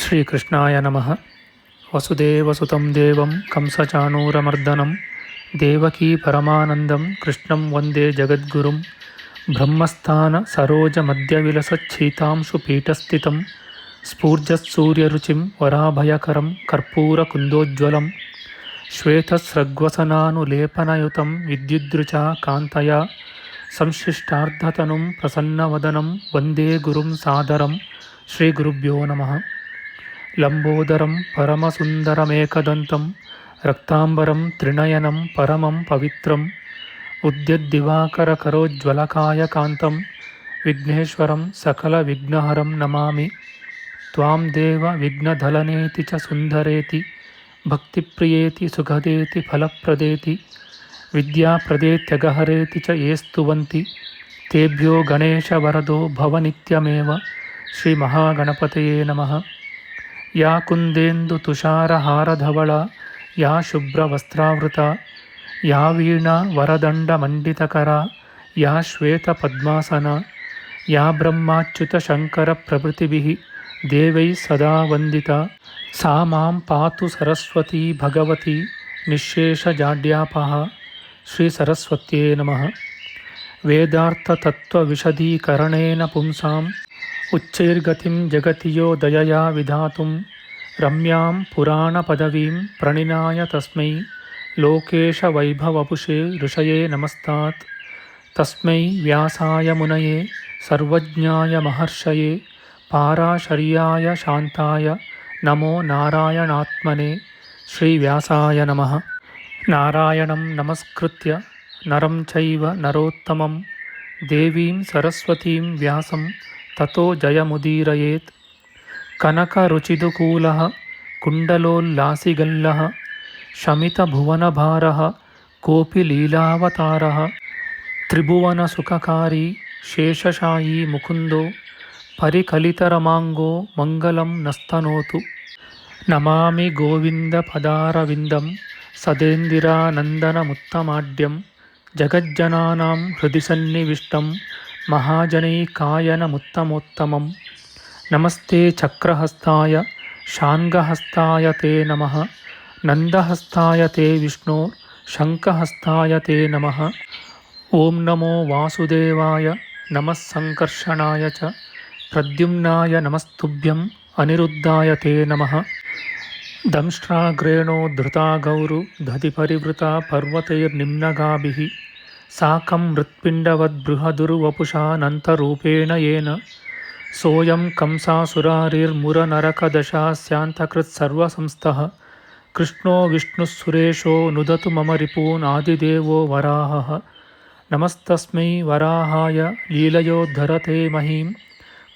ಶ್ರೀಕೃಷ್ಣಾಯ ನಮಃ. ವಸುದೇವಸುತಂ ದೇವಂ ಕಂಸಚಾಣೂರಮರ್ದನಂ ದೇವಕೀ ಪರಮಾನಂದಂ ಕೃಷ್ಣಂ ವಂದೇ ಜಗದ್ಗುರುಂ. ಬ್ರಹ್ಮಸ್ಥಾನ ಸರೋಜ ಮಧ್ಯವಿಲಸಚ್ಛೀತಾಂಶು ಪೀಠಸ್ಥಿತಂ ಸ್ಫೂರ್ಜತ್ಸೂರ್ಯರುಚಿಂ ವರಾಭಯಕರಂ ಕರ್ಪೂರಕುಂದೋಜ್ವಲಂ ಶ್ವೇತಸ್ರಗ್ವಸನಾನುಲೇಪನಯುತಂ ವಿದ್ಯುದ್ರುಚಾ ಕಾಂತಯಾ ಸಂಶ್ಲಿಷ್ಟಾರ್ಧತನುಂ ಪ್ರಸನ್ನವದನಂ ವಂದೇ ಗುರುಂ ಸಾದರಂ. ಶ್ರೀಗುರುಭ್ಯೋ ನಮಃ. ಲಂಬೋದರಂ ಪರಮಸುಂದರಮೇಕದಂತಂ ರಕ್ತಾಂಬರಂ ತ್ರಿನಯನಂ ಪರಮಂ ಪವಿತ್ರಂ ಉದ್ಯದ್ದಿವಾಕರಕರೋಜ್ವಲಕಾಯಕಾಂತಂ ವಿಘ್ನೇಶ್ವರಂ ಸಕಲವಿಘ್ನಹರಂ ನಮಾಮಿ. ತ್ವಾಂ ದೇವ ವಿಘ್ನಧಲನೇತಿ ಚ ಸುಂದರೇತಿ ಭಕ್ತಿಪ್ರಿಯೇತಿ ಸುಖದೇತಿ ಫಲಪ್ರದೇತಿ ವಿದ್ಯಾಪ್ರದೇತ್ಯಗಹರೇತಿ ಚ ಯೇ ಸ್ತುವಂತಿ ತೇಭ್ಯೋ ಗಣೇಶವರದೋ ಭವನಿತ್ಯಮೇವ. ಶ್ರೀಮಹಾಗಣಪತಯೇ ನಮಃ. ಯಾ ಕುಂದೇಂದು ತುಷಾರಹಾರಧವಳ ಯಾ ಶುಭ್ರವಸ್ತ್ರಾವೃತ ಯಾ ವೀಣಾ ವರದಂಡಮಂಡಿತಕರ ಯಾ ಶ್ವೇತಪದ್ಮಾಸನ ಯಾ ಬ್ರಹ್ಮಾಚ್ಯುತಶಂಕರಪ್ರಭೃತಿಭಿಃ ದೇವೈಃ ಸದಾ ವಂದಿತಾ ಸಾ ಮಾಂ ಪಾತು ಸರಸ್ವತೀ ಭಗವತಿ ನಿಶ್ಶೇಷಜಾಡ್ಯಾಪಃ. ಶ್ರೀ ಸರಸ್ವತ್ಯೇ ನಮಃ. ವೇದಾರ್ಥತತ್ವವಿಶದೀಕರಣೇನ ಪುಂಸಾಂ ಉಚ್ಚೈರ್ಗತಿಂ ಜಗತಿ ಯೋ ದಯಯಾ ವಿಧಾತುಂ ರಮ್ಯಾಂ ಪುರಾಣಪದವೀಂ ಪ್ರಣಿನಾಯ ತಸ್ಮೈ ಲೋಕೇಶವೈಭವಪುಷೇ ಋಷಯೇ ನಮಸ್ತಾತ್. ತಸ್ಮೈ ವ್ಯಾಸಾಯ ಮುನಯೇ ಸರ್ವಜ್ಞಾಯ ಮಹರ್ಷಯೇ ಪಾರಾಶರ್ಯಾಯ ಶಾಂತಾಯ ನಮೋ ನಾರಾಯಣಾತ್ಮನೇ. ಶ್ರೀವ್ಯಾಸಾಯ ನಮಃ. ನಾರಾಯಣಂ ನಮಸ್ಕೃತ್ಯ ನರಂ ಚೈವ ನರೋತ್ತಮಂ ದೇವೀಂ ಸರಸ್ವತೀಂ ವ್ಯಾಸಂ ತತೋ ಜಯಮುದೀರಯೇತ್. ಕನಕರುಚಿದುಕೂಲಃ ಕುಂಡಲೋಲ್ಲಾಸಿಗಲ್ಲಃ ಶಮಿತಭುವನಭಾರಃ ಕೋಪಿ ಲೀಲಾವತಾರಃ ತ್ರಿಭುವನಸುಖಕಾರಿ ಶೇಷಶಾಯೀ ಮುಕುಂದೋ ಪರಿಕಲಿತರಮಾಂಗೋ ಮಂಗಲಂ ನಸ್ತನೋತು. ನಮಾಮಿ ಗೋವಿಂದಪದಾರವಿಂದಂ ಸದೇಂದಿರಾನಂದನಮುತ್ತಮಾಡ್ಯಂ ಜಗಜ್ಜನಾನಾಂ ಹೃದಿ ಸನ್ನಿವಿಷ್ಟಂ ಮಹಾಜನೈಕಾಯನಮುತ್ತಮೋತ್ತಮಂ. ನಮಸ್ತೆ ಚಕ್ರಹಸ್ತಾಯ ಶಾಂಗಹಸ್ತಾಯ ತೇ ನಮಃ. ನಂದಹಸ್ತಾಯ ತೇ ವಿಷ್ಣೋ ಶಂಖಹಸ್ತಾಯ ತೇ ನಮಃ. ಓಂ ನಮೋ ವಾಸುದೇವಾಯ ನಮಃ ಸಂಕರ್ಷಣಾಯ ಚ ಪ್ರದ್ಯುಮ್ನಾಯ ನಮಸ್ತುಭ್ಯಂ ಅನಿರುದ್ಧಾಯ ತೇ ನಮಃ. ದಂಷ್ಟ್ರಾಗ್ರೇಣೋ ಧೃತಾ ಗೌರು ದಧಿಪರಿವೃತಾ ಪರ್ವತೈರ್ನಿಮ್ನಗಾಭಿಃ ಸಾಕಂ ಮೃತ್ಪಿಂಡವದ್ಬೃಹದುರ್ವಪುಷಾನಂತರೂಪೇಣ ಯೇನ ಸೋಯಂ ಕಂಸಾಸುರಾರಿರ್ಮುರನರಕದಶಾಸ್ಯಾಂತಕೃತ್ಸರ್ವಸಂಸ್ಥಃ ಕೃಷ್ಣೋ ವಿಷ್ಣುಃಸುರೇಶೋ ನುದತು ಮಮ ರಿಪೂನ್ ಆದಿದೇವೋ ವರಾಹಃ. ನಮಸ್ತಸ್ಮೈ ವರಾಹಾಯ ಲೀಲಯೋದ್ಧರತೆ ಮಹೀಂ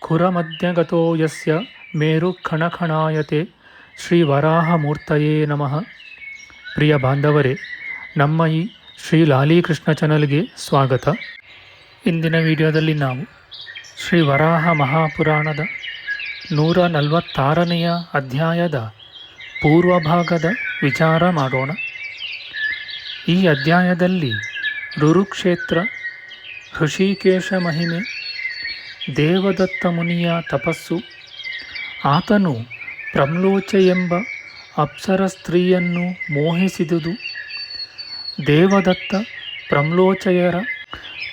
ಖುರಮಧ್ಯಗತೋ ಯಸ್ಯ ಮೇರುಖಣಖಣಾಯತೆ. ಶ್ರೀ ವರಾಹಮೂರ್ತಯೇ ನಮಃ. ಪ್ರಿಯ ಬಾಂಧವರೇ, ನಮ್ಮ ಈ ಶ್ರೀ ಲಾಲೀಕೃಷ್ಣ ಚಾನಲ್ಗೆ ಸ್ವಾಗತ. ಇಂದಿನ ವಿಡಿಯೋದಲ್ಲಿ ನಾವು ಶ್ರೀ ವರಾಹ ಮಹಾಪುರಾಣದ 146ನೆಯ ಅಧ್ಯಾಯದ ಪೂರ್ವಭಾಗದ ವಿಚಾರ ಮಾಡೋಣ. ಈ ಅಧ್ಯಾಯದಲ್ಲಿ ರುರುಕ್ಷೇತ್ರ, ಹೃಷಿಕೇಶ ಮಹಿಮೆ, ದೇವದತ್ತ ಮುನಿಯ ತಪಸ್ಸು, ಆತನು ಪ್ರಮ್ಲೋಚೆ ಎಂಬ ಅಪ್ಸರ ಸ್ತ್ರೀಯನ್ನು ಮೋಹಿಸಿದುದು, ದೇವದತ್ತ ಪ್ರಮ್ಲೋಚೆಯರ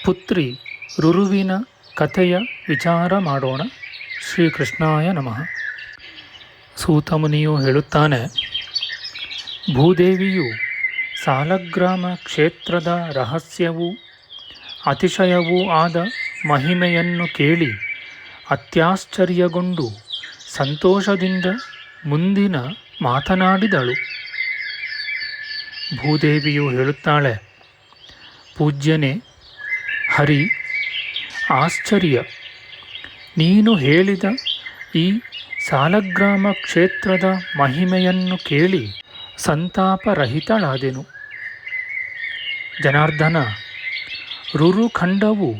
ಪುತ್ರಿ ರುರುವಿನ ಕಥೆಯ ವಿಚಾರ ಮಾಡೋಣ. ಶ್ರೀಕೃಷ್ಣಾಯ ನಮಃ. ಸೂತಮುನಿಯು ಹೇಳುತ್ತಾನೆ, ಭೂದೇವಿಯು ಸಾಲಗ್ರಾಮ ಕ್ಷೇತ್ರದ ರಹಸ್ಯವೂ ಅತಿಶಯವೂ ಆದ ಮಹಿಮೆಯನ್ನು ಕೇಳಿ ಅತ್ಯಾಶ್ಚರ್ಯಗೊಂಡು ಸಂತೋಷದಿಂದ ಮುಂದಿನ ಮಾತನಾಡಿದಳು. ಭೂದೇವಿಯು ಹೇಳುತ್ತಾಳೆ, ಪೂಜ್ಯನೇ ಹರಿ, ಆಶ್ಚರ್ಯ! ನೀನು ಹೇಳಿದ ಈ ಸಾಲಗ್ರಾಮ ಕ್ಷೇತ್ರದ ಮಹಿಮೆಯನ್ನು ಕೇಳಿ ಸಂತಾಪರಹಿತಳಾದೆನು. ಜನಾರ್ದನ, ರುರುಖಂಡವು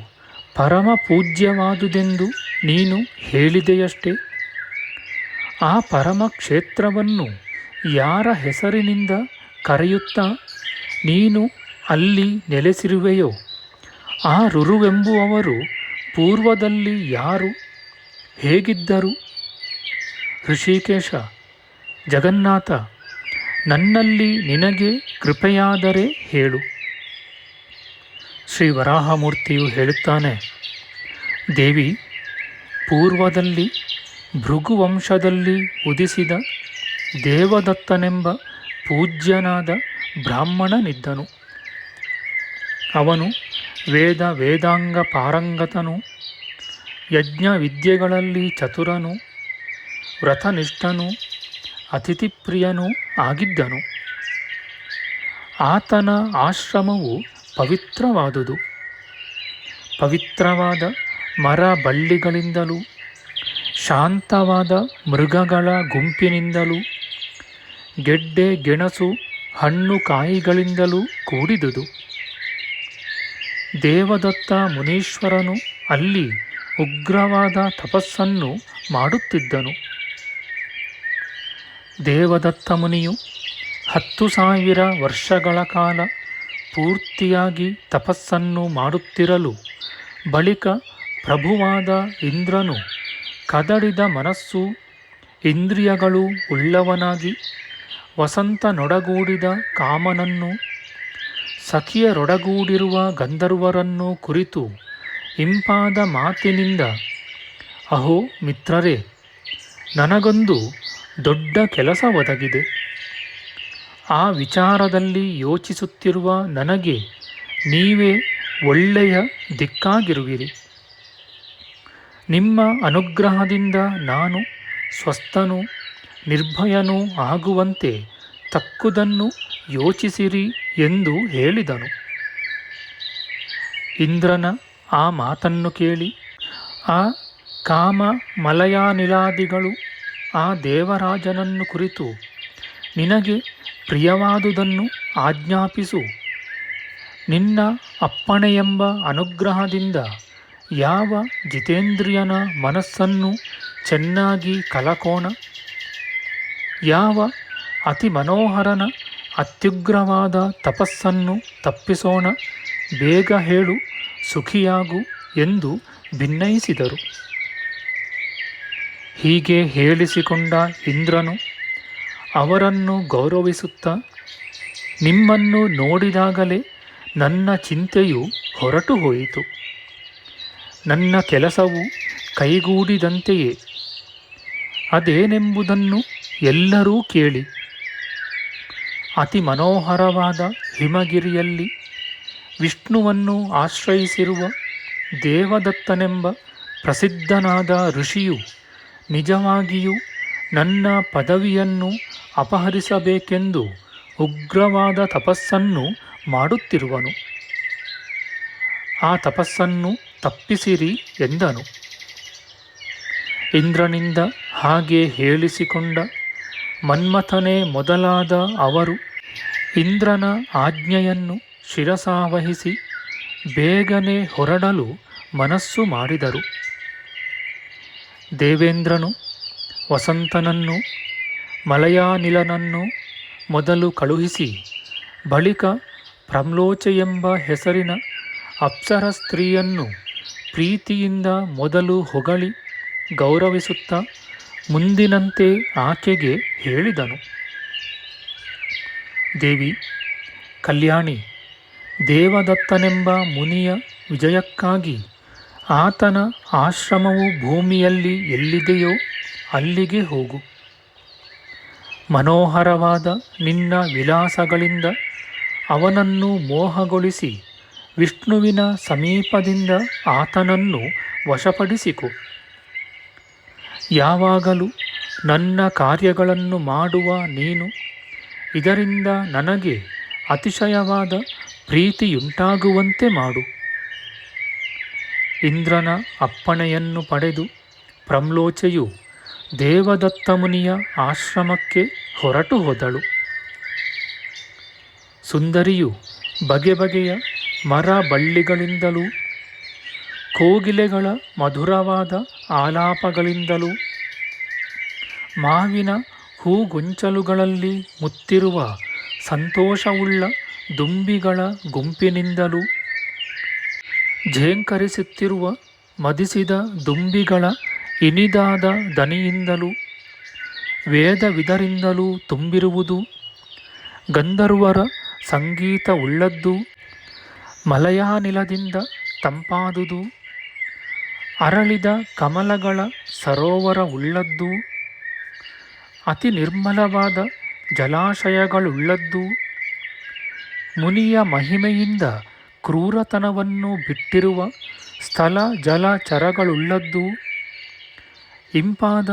ಪರಮ ಪೂಜ್ಯವಾದುದೆಂದು ನೀನು ಹೇಳಿದೆಯಷ್ಟೇ. ಆ ಪರಮ ಕ್ಷೇತ್ರವನ್ನು ಯಾರ ಹೆಸರಿನಿಂದ ಕರೆಯುತ್ತಾ ನೀನು ಅಲ್ಲಿ ನೆಲೆಸಿರುವೆಯೋ ಆ ರುರುವೆಂಬುವವರು ಪೂರ್ವದಲ್ಲಿ ಯಾರು, ಹೇಗಿದ್ದರು? ಋಷಿಕೇಶ, ಜಗನ್ನಾಥ, ನನ್ನಲ್ಲಿ ನಿನಗೆ ಕೃಪೆಯಾದರೆ ಹೇಳು. ಶ್ರೀ ವರಾಹಮೂರ್ತಿಯು ಹೇಳುತ್ತಾನೆ, ದೇವಿ, ಪೂರ್ವದಲ್ಲಿ ಭೃಗುವಂಶದಲ್ಲಿ ಉದಿಸಿದ ದೇವದತ್ತನೆಂಬ ಪೂಜ್ಯನಾದ ಬ್ರಾಹ್ಮಣನಿದ್ದನು. ಅವನು ವೇದಾಂಗ ಪಾರಂಗತನು, ಯಜ್ಞ ವಿದ್ಯೆಗಳಲ್ಲಿ ಚತುರನು, ವ್ರತನಿಷ್ಠನು, ಅತಿಥಿಪ್ರಿಯನೂ ಆಗಿದ್ದನು. ಆತನ ಆಶ್ರಮವು ಪವಿತ್ರವಾದುದು. ಪವಿತ್ರವಾದ ಮರ ಬಳ್ಳಿಗಳಿಂದಲೂ ಶಾಂತವಾದ ಮೃಗಗಳ ಗುಂಪಿನಿಂದಲೂ ಗೆಡ್ಡೆ ಗೆಣಸು ಹಣ್ಣು ಕಾಯಿಗಳಿಂದಲೂ ಕೂಡಿದುದು. ದೇವದತ್ತ ಮುನೀಶ್ವರನು ಅಲ್ಲಿ ಉಗ್ರವಾದ ತಪಸ್ಸನ್ನು ಮಾಡುತ್ತಿದ್ದನು. ದೇವದತ್ತ ಮುನಿಯು 10,000 ವರ್ಷಗಳ ಕಾಲ ಪೂರ್ತಿಯಾಗಿ ತಪಸ್ಸನ್ನು ಮಾಡುತ್ತಿರಲು ಬಳಿಕ ಪ್ರಭುವಾದ ಇಂದ್ರನು ಕದಡಿದ ಮನಸ್ಸು ಇಂದ್ರಿಯಗಳು ಉಳ್ಳವನಾಗಿ ವಸಂತನೊಡಗೂಡಿದ ಕಾಮನನ್ನು ಸಖಿಯರೊಡಗೂಡಿರುವ ಗಂಧರ್ವರನ್ನು ಕುರಿತು ಇಂಪಾದ ಮಾತಿನಿಂದ, ಅಹೋ ಮಿತ್ರರೇ, ನನಗೊಂದು ದೊಡ್ಡ ಕೆಲಸ ಒದಗಿದೆ. ಆ ವಿಚಾರದಲ್ಲಿ ಯೋಚಿಸುತ್ತಿರುವ ನನಗೆ ನೀವೇ ಒಳ್ಳೆಯ ದಿಕ್ಕಾಗಿರುವಿರಿ. ನಿಮ್ಮ ಅನುಗ್ರಹದಿಂದ ನಾನು ಸ್ವಸ್ಥನೂ ನಿರ್ಭಯನೂ ಆಗುವಂತೆ ತಕ್ಕುದನ್ನು ಯೋಚಿಸಿರಿ ಎಂದು ಹೇಳಿದನು. ಇಂದ್ರನ ಆ ಮಾತನ್ನು ಕೇಳಿ ಆ ಕಾಮ ಮಲಯಾನಿಲಾದಿಗಳು ಆ ದೇವರಾಜನನ್ನು ಕುರಿತು, ನಿನಗೆ ಪ್ರಿಯವಾದುದನ್ನು ಆಜ್ಞಾಪಿಸು, ನಿನ್ನ ಅಪ್ಪಣೆಯೆಂಬ ಅನುಗ್ರಹದಿಂದ ಯಾವ ಜಿತೇಂದ್ರಿಯನ ಮನಸ್ಸನ್ನು ಚೆನ್ನಾಗಿ ಕಲಕೋಣ, ಯಾವ ಅತಿ ಮನೋಹರನ ಅತ್ಯುಗ್ರವಾದ ತಪಸ್ಸನ್ನು ತಪ್ಪಿಸೋಣ, ಬೇಗ ಹೇಳು, ಸುಖಿಯಾಗು ಎಂದು ಭಿನ್ನಯಿಸಿದರು. ಹೀಗೆ ಹೇಳಿಸಿಕೊಂಡ ಇಂದ್ರನು ಅವರನ್ನು ಗೌರವಿಸುತ್ತಾ, ನಿಮ್ಮನ್ನು ನೋಡಿದಾಗಲೇ ನನ್ನ ಚಿಂತೆಯು ಹೊರಟು ಹೋಯಿತು. ನನ್ನ ಕೆಲಸವು ಕೈಗೂಡಿದಂತೆಯೇ. ಅದೇನೆಂಬುದನ್ನು ಎಲ್ಲರೂ ಕೇಳಿ. ಅತಿ ಮನೋಹರವಾದ ಹಿಮಗಿರಿಯಲ್ಲಿ ವಿಷ್ಣುವನ್ನು ಆಶ್ರಯಿಸಿರುವ ದೇವದತ್ತನೆಂಬ ಪ್ರಸಿದ್ಧನಾದ ಋಷಿಯು ನಿಜವಾಗಿಯೂ ನನ್ನ ಪದವಿಯನ್ನು ಅಪಹರಿಸಬೇಕೆಂದು ಉಗ್ರವಾದ ತಪಸ್ಸನ್ನು ಮಾಡುತ್ತಿರುವನು. ಆ ತಪಸ್ಸನ್ನು ತಪ್ಪಿಸಿರಿ ಎಂದನು. ಇಂದ್ರನಿಂದ ಹಾಗೆ ಹೇಳಿಸಿಕೊಂಡ ಮನ್ಮಥನೇ ಮೊದಲಾದ ಅವರು ಇಂದ್ರನ ಆಜ್ಞೆಯನ್ನು ಶಿರಸಾವಹಿಸಿ ಬೇಗನೆ ಹೊರಡಲು ಮನಸ್ಸು ಮಾಡಿದರು. ದೇವೇಂದ್ರನು ವಸಂತನನ್ನು ಮಲಯಾನಿಲನನ್ನು ಮೊದಲು ಕಳುಹಿಸಿ ಬಳಿಕ ಪ್ರಮ್ಲೋಚೆಯೆಂಬ ಹೆಸರಿನ ಅಪ್ಸರ ಸ್ತ್ರೀಯನ್ನು ಪ್ರೀತಿಯಿಂದ ಮೊದಲು ಹೊಗಳಿ ಗೌರವಿಸುತ್ತಾ ಮುಂದಿನಂತೆ ಆಕೆಗೆ ಹೇಳಿದನು. ದೇವಿ ಕಲ್ಯಾಣಿ, ದೇವದತ್ತನೆಂಬ ಮುನಿಯ ವಿಜಯಕ್ಕಾಗಿ ಆತನ ಆಶ್ರಮವು ಭೂಮಿಯಲ್ಲಿ ಎಲ್ಲಿದೆಯೋ ಅಲ್ಲಿಗೆ ಹೋಗು. ಮನೋಹರವಾದ ನಿನ್ನ ವಿಲಾಸಗಳಿಂದ ಅವನನ್ನು ಮೋಹಗೊಳಿಸಿ ವಿಷ್ಣುವಿನ ಸಮೀಪದಿಂದ ಆತನನ್ನು ವಶಪಡಿಸಿಕೊ. ಯಾವಾಗಲೂ ನನ್ನ ಕಾರ್ಯಗಳನ್ನು ಮಾಡುವ ನೀನು ಇದರಿಂದ ನನಗೆ ಅತಿಶಯವಾದ ಪ್ರೀತಿಯುಂಟಾಗುವಂತೆ ಮಾಡು. ಇಂದ್ರನ ಅಪ್ಪಣೆಯನ್ನು ಪಡೆದು ಪ್ರಮ್ಲೋಚೆಯು ದೇವದತ್ತ ಮುನಿಯ ಆಶ್ರಮಕ್ಕೆ ಹೊರಟು ಹೋದಳು. ಸುಂದರಿಯು ಬಗೆ ಬಗೆಯ ಮರ ಬಳ್ಳಿಗಳಿಂದಲೂ ಕೋಗಿಲೆಗಳ ಮಧುರವಾದ ಆಲಾಪಗಳಿಂದಲೂ ಮಾವಿನ ಹೂಗೊಂಚಲುಗಳಲ್ಲಿ ಮುತ್ತಿರುವ ಸಂತೋಷವುಳ್ಳ ದುಂಬಿಗಳ ಗುಂಪಿನಿಂದಲೂ ಝೇಂಕರಿಸುತ್ತಿರುವ ಮದಿಸಿದ ದುಂಬಿಗಳ ಇನಿದಾದ ದನಿಯಿಂದಲೂ ವೇದವಿದರಿಂದಲೂ ತುಂಬಿರುವುದು. ಗಂಧರ್ವರ ಸಂಗೀತ ಉಳ್ಳದ್ದು, ಮಲಯಾನಿಲದಿಂದ ತಂಪಾದುದು. ಅರಳಿದ ಕಮಲಗಳ ಸರೋವರ ಉಳ್ಳದ್ದು, ಅತಿ ನಿರ್ಮಲವಾದ ಜಲಾಶಯಗಳುಳ್ಳದ್ದು. ಮುನಿಯ ಮಹಿಮೆಯಿಂದ ಕ್ರೂರತನವನ್ನು ಬಿಟ್ಟಿರುವ ಸ್ಥಳ ಜಲಚರಗಳುಳ್ಳದ್ದು. ಇಂಪಾದ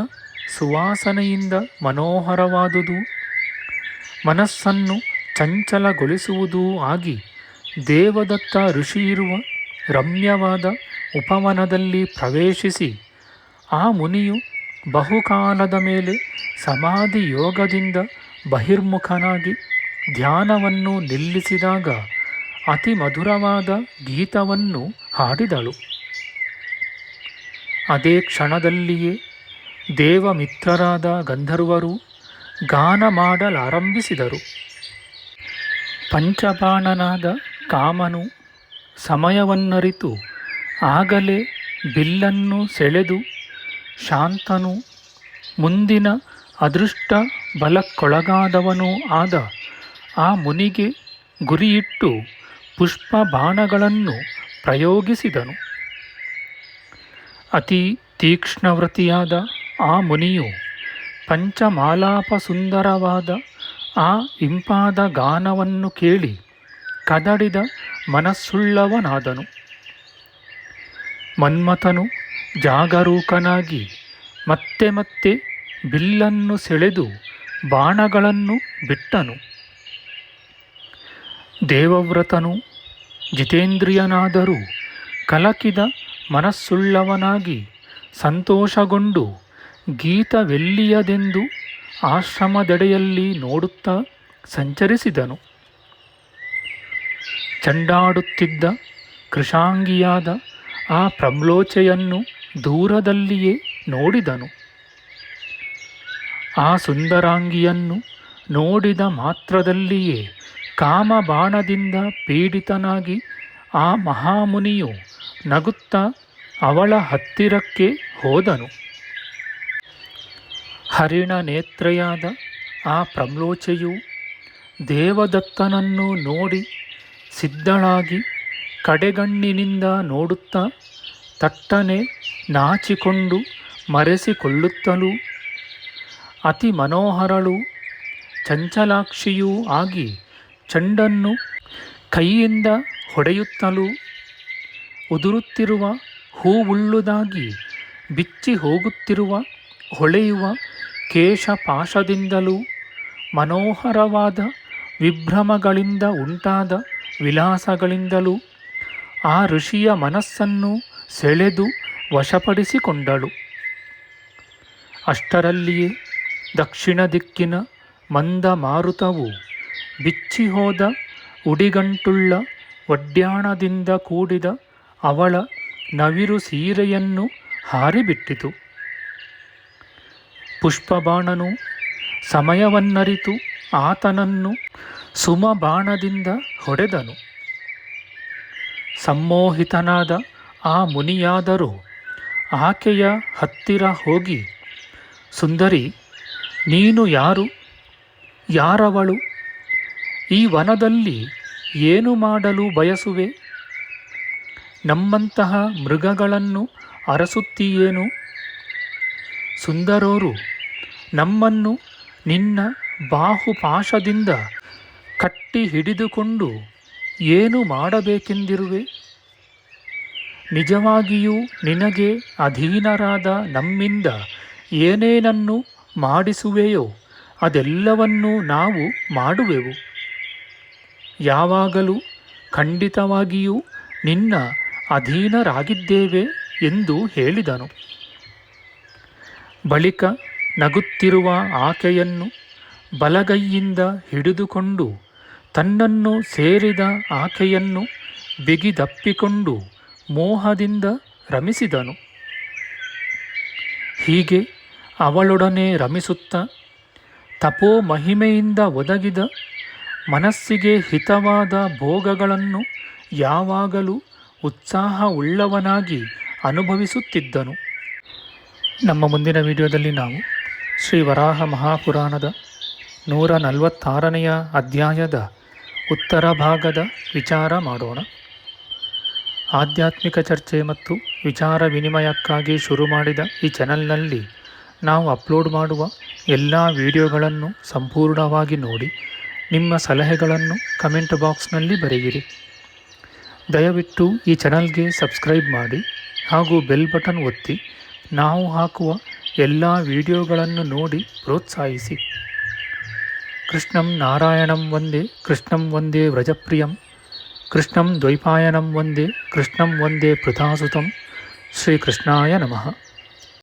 ಸುವಾಸನೆಯಿಂದ ಮನೋಹರವಾದುದು, ಮನಸ್ಸನ್ನು ಚಂಚಲಗೊಳಿಸುವುದೂ ಆಗಿ ದೇವದತ್ತ ಋಷಿಯಿರುವ ರಮ್ಯವಾದ ಉಪವನದಲ್ಲಿ ಪ್ರವೇಶಿಸಿ ಆ ಮುನಿಯು ಬಹುಕಾಲದ ಮೇಲೆ ಸಮಾಧಿ ಯೋಗದಿಂದ ಬಹಿರ್ಮುಖನಾಗಿ ಧ್ಯಾನವನ್ನು ನಿಲ್ಲಿಸಿದಾಗ ಅತಿ ಮಧುರವಾದ ಗೀತವನ್ನು ಹಾಡಿದಳು. ಅದೇ ಕ್ಷಣದಲ್ಲಿಯೇ ದೇವಮಿತ್ರರಾದ ಗಂಧರ್ವರು ಗಾನ ಮಾಡಲಾರಂಭಿಸಿದರು. ಪಂಚಬಾಣನಾದ ಕಾಮನು ಸಮಯವನ್ನರಿತು ಆಗಲೇ ಬಿಲ್ಲನ್ನು ಸೆಳೆದು ಶಾಂತನು, ಮುಂದಿನ ಅದೃಷ್ಟ ಬಲಕ್ಕೊಳಗಾದವನೂ ಆದ ಆ ಮುನಿಗೆ ಗುರಿಯಿಟ್ಟು ಪುಷ್ಪ ಬಾಣಗಳನ್ನು ಪ್ರಯೋಗಿಸಿದನು. ಅತಿ ತೀಕ್ಷ್ಣವ್ರತಿಯಾದ ಆ ಮುನಿಯು ಪಂಚಮಾಲಾಪ ಸುಂದರವಾದ ಆ ಇಂಪಾದ ಗಾನವನ್ನು ಕೇಳಿ ಕದಡಿದ ಮನಸ್ಸುಳ್ಳವನಾದನು. ಮನ್ಮಥನು ಜಾಗರೂಕನಾಗಿ ಮತ್ತೆ ಮತ್ತೆ ಬಿಲ್ಲನ್ನು ಸೆಳೆದು ಬಾಣಗಳನ್ನು ಬಿಟ್ಟನು. ದೇವವ್ರತನು ಜಿತೇಂದ್ರಿಯನಾದರೂ ಕಲಕಿದ ಮನಸ್ಸುಳ್ಳವನಾಗಿ ಸಂತೋಷಗೊಂಡು ಗೀತವೆಲ್ಲಿಯದೆಂದು ಆಶ್ರಮದೆಡೆಯಲ್ಲಿ ನೋಡುತ್ತಾ ಸಂಚರಿಸಿದನು. ಚಂಡಾಡುತ್ತಿದ್ದ ಕೃಶಾಂಗಿಯಾದ ಆ ಪ್ರಮ್ಲೋಚೆಯನ್ನು ದೂರದಲ್ಲಿಯೇ ನೋಡಿದನು. ಆ ಸುಂದರಾಂಗಿಯನ್ನು ನೋಡಿದ ಮಾತ್ರದಲ್ಲಿಯೇ ಕಾಮಬಾಣದಿಂದ ಪೀಡಿತನಾಗಿ ಆ ಮಹಾಮುನಿಯು ನಗುತ್ತಾ ಅವಳ ಹತ್ತಿರಕ್ಕೆ ಹೋದನು. ಹರಿಣ ನೇತ್ರೆಯಾದ ಆ ಪ್ರಮ್ಲೋಚೆಯು ದೇವದತ್ತನನ್ನು ನೋಡಿ ಸಿದ್ಧಳಾಗಿ ಕಡೆಗಣ್ಣಿನಿಂದ ನೋಡುತ್ತಾ ತಟ್ಟನೆ ನಾಚಿಕೊಂಡು ಮರೆಸಿಕೊಳ್ಳುತ್ತಲೂ ಅತಿ ಮನೋಹರಳು ಚಂಚಲಾಕ್ಷಿಯೂ ಆಗಿ ಚೆಂಡನ್ನು ಕೈಯಿಂದ ಹೊಡೆಯುತ್ತಲೂ ಉದುರುತ್ತಿರುವ ಹೂವುಳ್ಳುದಾಗಿ ಬಿಚ್ಚಿ ಹೋಗುತ್ತಿರುವ ಹೊಳೆಯುವ ಕೇಶಪಾಶದಿಂದಲೂ ಮನೋಹರವಾದ ವಿಭ್ರಮಗಳಿಂದ ಉಂಟಾದ ವಿಲಾಸಗಳಿಂದಲೂ ಆ ಋಷಿಯ ಮನಸ್ಸನ್ನು ಸೆಳೆದು ವಶಪಡಿಸಿಕೊಂಡಳು. ಅಷ್ಟರಲ್ಲಿಯೇ ದಕ್ಷಿಣ ದಿಕ್ಕಿನ ಮಂದ ಮಾರುತವು ಬಿಚ್ಚಿಹೋದ ಉಡಿಗಂಟುಳ್ಳ ಒಡ್ಯಾಣದಿಂದ ಕೂಡಿದ ಅವಳ ನವಿರು ಸೀರೆಯನ್ನು ಹಾರಿಬಿಟ್ಟಿತು. ಪುಷ್ಪಬಾಣನು ಸಮಯವನ್ನರಿತು ಆತನನ್ನು ಸುಮಬಾಣದಿಂದ ಹೊಡೆದನು. ಸಮ್ಮೋಹಿತನಾದ ಆ ಮುನಿಯಾದರೂ ಆಕೆಯ ಹತ್ತಿರ ಹೋಗಿ, ಸುಂದರಿ, ನೀನು ಯಾರು? ಯಾರವಳು? ಈ ವನದಲ್ಲಿ ಏನು ಮಾಡಲು ಬಯಸುವೆ? ನಮ್ಮಂತಹ ಮೃಗಗಳನ್ನು ಅರಸುತ್ತೀಯೇನು? ಸುಂದರೋರು ನಮ್ಮನ್ನು ನಿನ್ನ ಬಾಹುಪಾಶದಿಂದ ಕಟ್ಟಿ ಹಿಡಿದುಕೊಂಡು ಏನು ಮಾಡಬೇಕೆಂದಿರುವೆ? ನಿಜವಾಗಿಯೂ ನಿನಗೆ ಅಧೀನರಾದ ನಮ್ಮಿಂದ ಏನೇನನ್ನು ಮಾಡಿಸುವೆಯೋ ಅದೆಲ್ಲವನ್ನೂ ನಾವು ಮಾಡುವೆವು. ಯಾವಾಗಲೂ ಖಂಡಿತವಾಗಿಯೂ ನಿನ್ನ ಅಧೀನರಾಗಿದ್ದೇವೆ ಎಂದು ಹೇಳಿದನು. ಬಳಿಕ ನಗುತ್ತಿರುವ ಆಕೆಯನ್ನು ಬಲಗೈಯಿಂದ ಹಿಡಿದುಕೊಂಡು ತನ್ನನ್ನು ಸೇರಿದ ಆಕೆಯನ್ನು ಬಿಗಿದಪ್ಪಿಕೊಂಡು ಮೋಹದಿಂದ ರಮಿಸಿದನು. ಹೀಗೆ ಅವಳೊಡನೆ ರಮಿಸುತ್ತಾ ತಪೋ ಮಹಿಮೆಯಿಂದ ಒದಗಿದ ಮನಸ್ಸಿಗೆ ಹಿತವಾದ ಭೋಗಗಳನ್ನು ಯಾವಾಗಲೂ ಉತ್ಸಾಹವುಳ್ಳವನಾಗಿ ಅನುಭವಿಸುತ್ತಿದ್ದನು. ನಮ್ಮ ಮುಂದಿನ ವಿಡಿಯೋದಲ್ಲಿ ನಾವು ಶ್ರೀ ವರಾಹ ಮಹಾಪುರಾಣದ 146ನೆಯ ಅಧ್ಯಾಯದ ಉತ್ತರ ಭಾಗದ ವಿಚಾರ ಮಾಡೋಣ. ಆಧ್ಯಾತ್ಮಿಕ ಚರ್ಚೆ ಮತ್ತು ವಿಚಾರ ವಿನಿಮಯಕ್ಕಾಗಿ ಶುರು ಮಾಡಿದ ಈ ಚಾನೆಲ್ನಲ್ಲಿ ನಾವು ಅಪ್ಲೋಡ್ ಮಾಡುವ ಎಲ್ಲ ವಿಡಿಯೋಗಳನ್ನು ಸಂಪೂರ್ಣವಾಗಿ ನೋಡಿ ನಿಮ್ಮ ಸಲಹೆಗಳನ್ನು ಕಮೆಂಟ್ ಬಾಕ್ಸ್ನಲ್ಲಿ ಬರೆಯಿರಿ. ದಯವಿಟ್ಟು ಈ ಚಾನಲ್ಗೆ ಸಬ್ಸ್ಕ್ರೈಬ್ ಮಾಡಿ ಹಾಗೂ ಬೆಲ್ ಬಟನ್ ಒತ್ತಿ ನಾವು ಹಾಕುವ ಎಲ್ಲ ವಿಡಿಯೋಗಳನ್ನು ನೋಡಿ ಪ್ರೋತ್ಸಾಹಿಸಿ. ಕೃಷ್ಣಂ ನಾರಾಯಣಂ ವಂದೇ ಕೃಷ್ಣಂ ವಂದೇ ವ್ರಜಪ್ರಿಯಂ ಕೃಷ್ಣಂ ದ್ವೈಪಾಯನಂ ವಂದೇ ಕೃಷ್ಣಂ ವಂದೇ ಪೃಥಾಸುತಂ. ಶ್ರೀಕೃಷ್ಣಾಯ ನಮಃ.